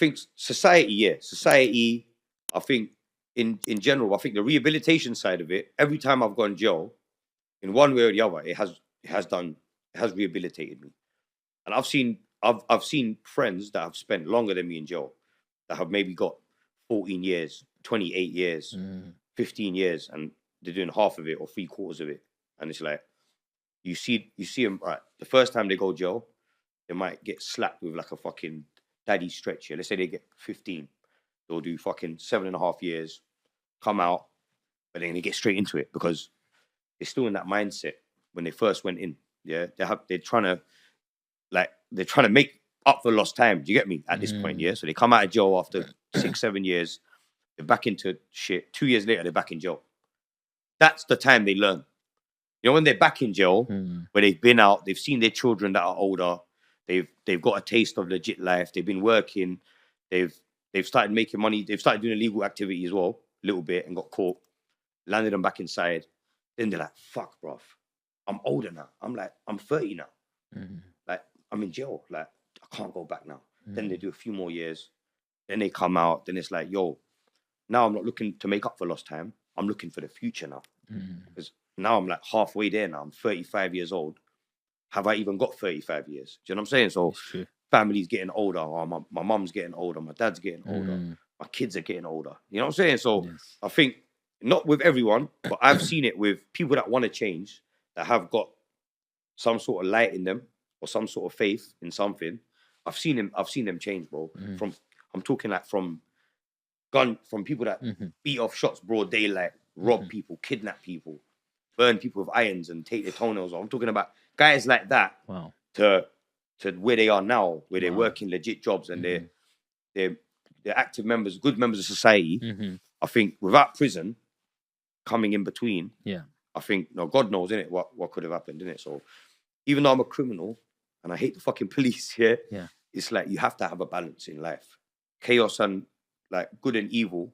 think society. I think in general, I think the rehabilitation side of it. Every time I've gone jail, in one way or the other, it has rehabilitated me. And I've seen friends that have spent longer than me in jail, that have maybe got 14 years, 28 years, 15 years, and they're doing half of it or three quarters of it. And it's like you see them, right. The first time they go jail, they might get slapped with like a fucking daddy stretcher. Let's say they get 15. They'll do fucking 7.5 years, come out, but then they get straight into it because they're still in that mindset when they first went in. Yeah, they're trying to make up for lost time. Do you get me? At this point, yeah. So they come out of jail after 6-7 years, they're back into shit. 2 years later, they're back in jail. That's the time they learn. You know, when they're back in jail, where they've been out, they've seen their children that are older, they've got a taste of legit life, they've been working, they've started making money, they've started doing illegal activity as well, a little bit, and got caught, landed them back inside. Then they're like, fuck, bruv, I'm older now. I'm 30 now. Like, I'm in jail. Like, I can't go back now. Then they do a few more years. Then they come out. Then it's like, yo, now I'm not looking to make up for lost time. I'm looking for the future now. Because now I'm like halfway there now. I'm 35 years old. Have I even got 35 years? Do you know what I'm saying? So family's getting older. Or my mum's getting older. My dad's getting older. My kids are getting older. You know what I'm saying? So I think, not with everyone, but I've seen it with people that want to change, that have got some sort of light in them or some sort of faith in something. I've seen them change, bro. I'm talking like from people that beat off shots broad daylight, rob people, kidnap people, burn people with irons and take their toenails off. I'm talking about guys like that. Wow. To where they are now, where they're working legit jobs and they're active members, good members of society. I think without prison coming in between, I think, no, God knows, innit, what could have happened, innit? So even though I'm a criminal and I hate the fucking police, it's like you have to have a balance in life. Chaos and like good and evil,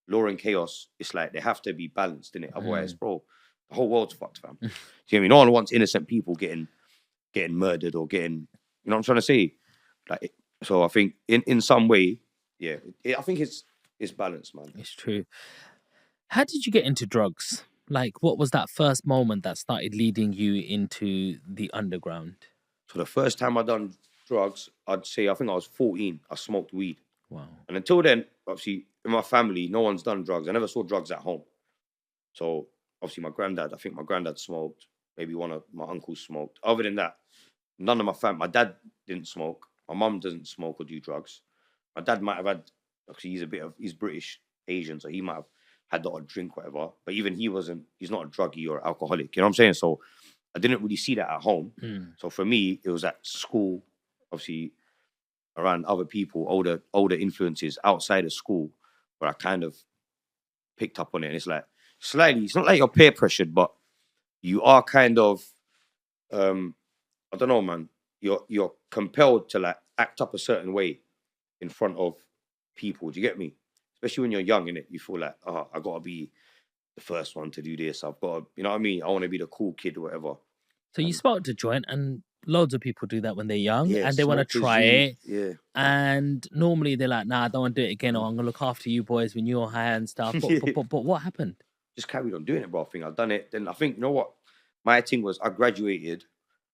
law and chaos, it's like they have to be balanced, innit? Otherwise, bro, the whole world's fucked, fam. You know what I mean? No one wants innocent people getting murdered or getting, you know what I'm trying to say? Like, so I think in some way, I think it's balanced, man. It's true. How did you get into drugs? Like, what was that first moment that started leading you into the underground? So the first time I done drugs, I'd say, I think I was 14. I smoked weed. Wow. And until then, obviously, in my family, no one's done drugs. I never saw drugs at home. So obviously I think my granddad smoked. Maybe one of my uncles smoked. Other than that, none of my family, my dad didn't smoke. My mum doesn't smoke or do drugs. My dad might have had, actually he's British Asian, so he might have had the odd drink, whatever. But even he's not a druggie or alcoholic. You know what I'm saying? So I didn't really see that at home. So for me, it was at school, obviously around other people, older influences outside of school, where I kind of picked up on it. And it's like, slightly, it's not like you're peer pressured, but you are kind of, I don't know, man. You're compelled to like act up a certain way in front of people. Do you get me? Especially when you're young, innit? You feel like, I gotta be the first one to do this. I've got to, you know what I mean? I want to be the cool kid or whatever. So you smoked a joint, and loads of people do that when they're young, and they want to smokers try do, it. Yeah. And normally they're like, nah, I don't want to do it again, or I'm gonna look after you boys when you're high and stuff. But what happened? Just carried on doing it, bro. I think I've done it. Then I think, you know what? My thing was, I graduated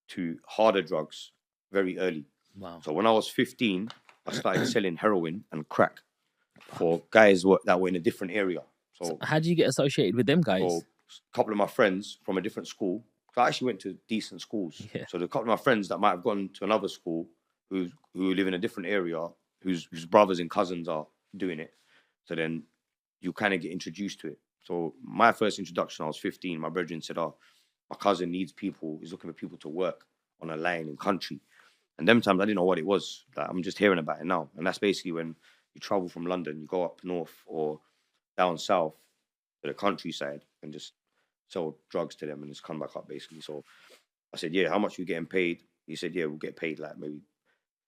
to harder drugs very early. Wow. So when I was 15, I started selling heroin and crack for guys that were in a different area. So how did you get associated with them guys? So a couple of my friends from a different school, I actually went to decent schools. Yeah. So the couple of my friends that might have gone to another school who live in a different area, whose brothers and cousins are doing it. So then you kind of get introduced to it. So my first introduction, I was 15. My brethren said, my cousin needs people. He's looking for people to work on a line in country. And them times I didn't know what it was. Like, I'm just hearing about it now. And that's basically when you travel from London, you go up north or down south to the countryside and just sell drugs to them and just come back up, basically. So I said, yeah, how much are you getting paid? He said, yeah, we'll get paid like maybe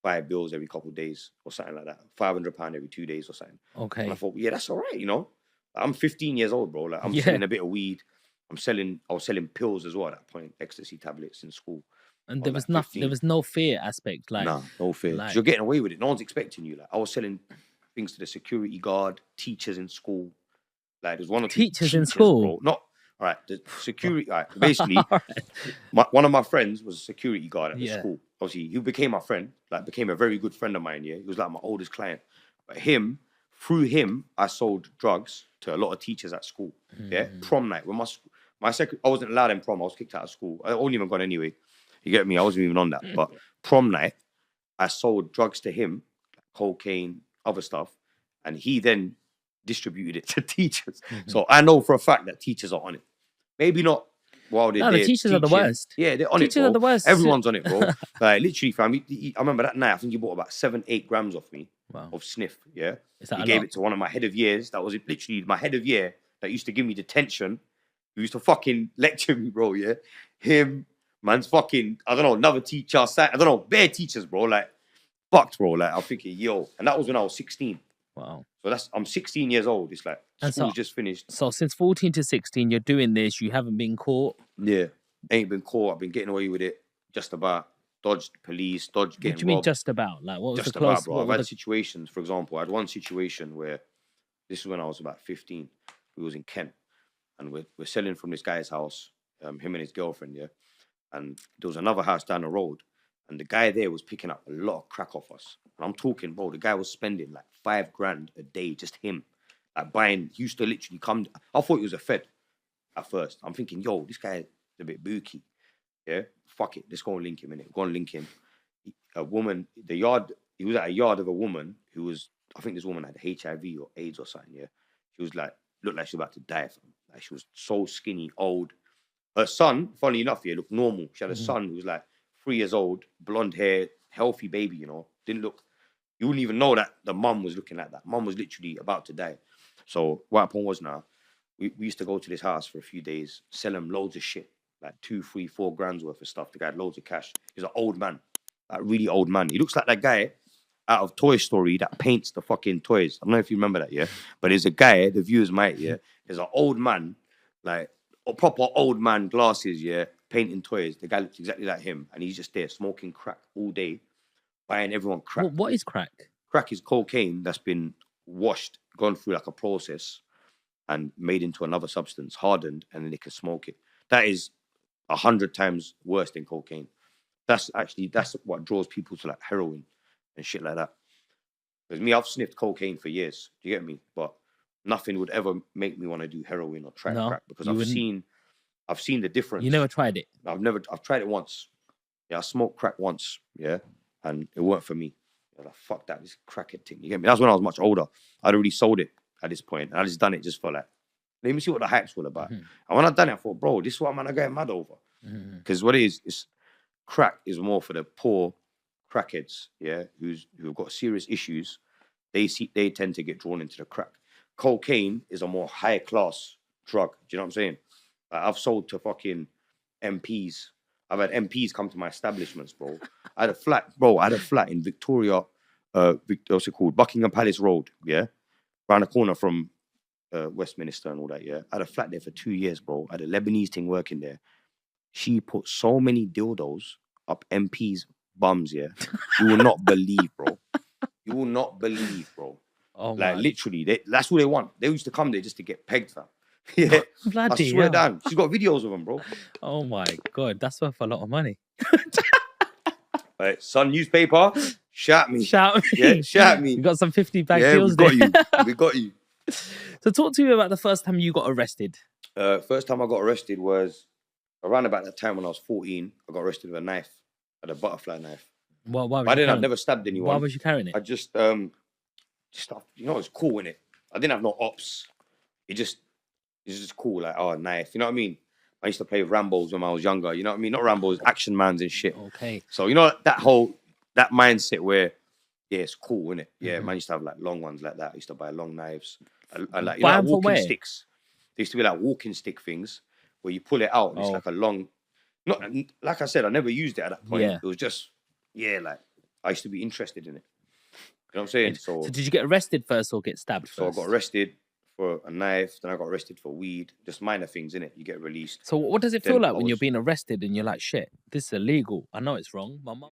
5 bills every couple of days or something like that. £500 every 2 days or something. Okay. And I thought, yeah, that's all right, you know. I'm 15 years old, bro. Like, I'm selling a bit of weed. I was selling pills as well at that point, ecstasy tablets in school. And I there was was like nothing. There 15. was no fear aspect. Nah, no fear. 'Cause like you're getting away with it. No one's expecting you. Like I was selling things to the security guard, teachers in school. Like there's one or two teachers in teachers, school. bro. Not all right. The security. All right, basically, Alright. one of my friends was a security guard at the Yeah. school. Obviously, he became my friend. Like became a very good friend of mine. Yeah, he was like my oldest client. But through him, I sold drugs to a lot of teachers at school. Yeah, prom night. When I wasn't allowed in prom. I was kicked out of school. I only even gone anyway. You get me? I wasn't even on that. But prom night, I sold drugs to him, cocaine, other stuff, and he then distributed it to teachers. So I know for a fact that teachers are on it. Maybe not while they're No, the there teachers are the teaching. worst. Yeah, they're on Teachers it, are bro. the worst. Everyone's on it, bro. Like literally, fam. I remember that night. I think he bought about 7-8 grams off me Wow. of sniff. Yeah, Is that he a gave lot? it to one of my head of years. That was literally my head of year that used to give me detention. Who used to fucking lecture me, bro. Yeah, him, man's fucking. I don't know, another teacher. I don't know, bare teachers, bro. Like fucked, bro. Like I'm thinking, yo, and that was when I was 16. Wow. So I'm 16 years old. It's like And school's just finished. So since 14 to 16, you're doing this. You haven't been caught. Yeah, ain't been caught. I've been getting away with it. Just about dodged police, dodged getting What do you mean robbed. just about? Like what was Just the close? about, bro. What I've were had the... situations. For example, I had one situation where this is when I was about 15. We was in Kent, and we're selling from this guy's house. Him and his girlfriend, yeah. And there was another house down the road, and the guy there was picking up a lot of crack off us. And I'm talking, bro. The guy was spending like 5 grand a day, just him, like buying. He used to literally come. I thought he was a Fed at first. I'm thinking, yo, this guy is a bit booky. Yeah, fuck it. Let's go and link him in it. Go and link him. A woman, he was at a yard of a woman who was, I think this woman had HIV or AIDS or something. Yeah, she was like, looked like she was about to die. Like she was so skinny, old. Her son, funny enough, yeah, looked normal. She had a son who was like 3 years old, blonde hair, healthy baby, you know. Didn't look, you wouldn't even know that the mum was looking like that. Mum was literally about to die. So what happened was now, we used to go to this house for a few days, sell him loads of shit, like 2, 3, 4 grand's worth of stuff. The guy had loads of cash. He's an old man, like really old man. He looks like that guy out of Toy Story that paints the fucking toys. I don't know if you remember that, yeah? But there's a guy, the viewers might, yeah? There's an old man, like a proper old man, glasses, yeah, painting toys. The guy looks exactly like him, and he's just there smoking crack all day, buying everyone crack. What is crack? Crack is cocaine that's been washed, gone through like a process, and made into another substance, hardened, and then they can smoke it. That is 100 times worse than cocaine. That's what draws people to like heroin and shit like that. Because me, I've sniffed cocaine for years. Do you get me? But nothing would ever make me want to do heroin or try crack because I've seen the difference. You never tried it? I've tried it once. Yeah, I smoked crack once, yeah, and it weren't for me. I was like, fuck that, this crackhead thing. You get me? That's when I was much older. I'd already sold it at this point, and I just done it just for like, let me see what the hype's all about. And when I done it, I thought, bro, this is what I'm getting mad over. Because what it is crack is more for the poor crackheads, yeah, who've got serious issues. They tend to get drawn into the crack. Cocaine is a more high class drug. Do you know what I'm saying? Like, I've sold to fucking MPs. I've had MPs come to my establishments, bro. I had a flat in Victoria, what's it called? Buckingham Palace Road, yeah? Around the corner from Westminster and all that, yeah? I had a flat there for 2 years, bro. I had a Lebanese thing working there. She put so many dildos up MPs' bums, yeah? You will not believe, bro. You will not believe, bro. Oh, like, man. literally, that's what they want. They used to come there just to get pegged, fam. Yeah, Bloody I swear hell. down. She's got videos of them, bro. Oh my God, that's worth a lot of money. Right, Sun newspaper, shout me. Shout me. Yeah, shout me. You got some 50 bag Yeah, deals we got there. you. We got you. So talk to me about the first time you got arrested. First time I got arrested was around about that time when I was 14. I got arrested with a knife, a butterfly knife. Why was I'd never stabbed anyone. Why was you carrying it? I just it's cool, innit? I didn't have no ops. It's just cool, like, oh, knife. You know what I mean? I used to play with Rambos when I was younger. You know what I mean? Not Rambos, action mans and shit. Okay. So, that mindset where, yeah, it's cool, innit? Yeah, man used to have like long ones like that. I used to buy long knives. And like, like walking sticks. There used to be like walking stick things where you pull it out and it's like a long, not like I said, I never used it at that point. Yeah. It was just, like, I used to be interested in it. You know what I'm saying? So did you get arrested first or get stabbed first? So I got arrested for a knife. Then I got arrested for weed. Just minor things, innit? You get released. So what does it feel Then like I when you're was being arrested and you're like, shit, this is illegal. I know it's wrong. My mum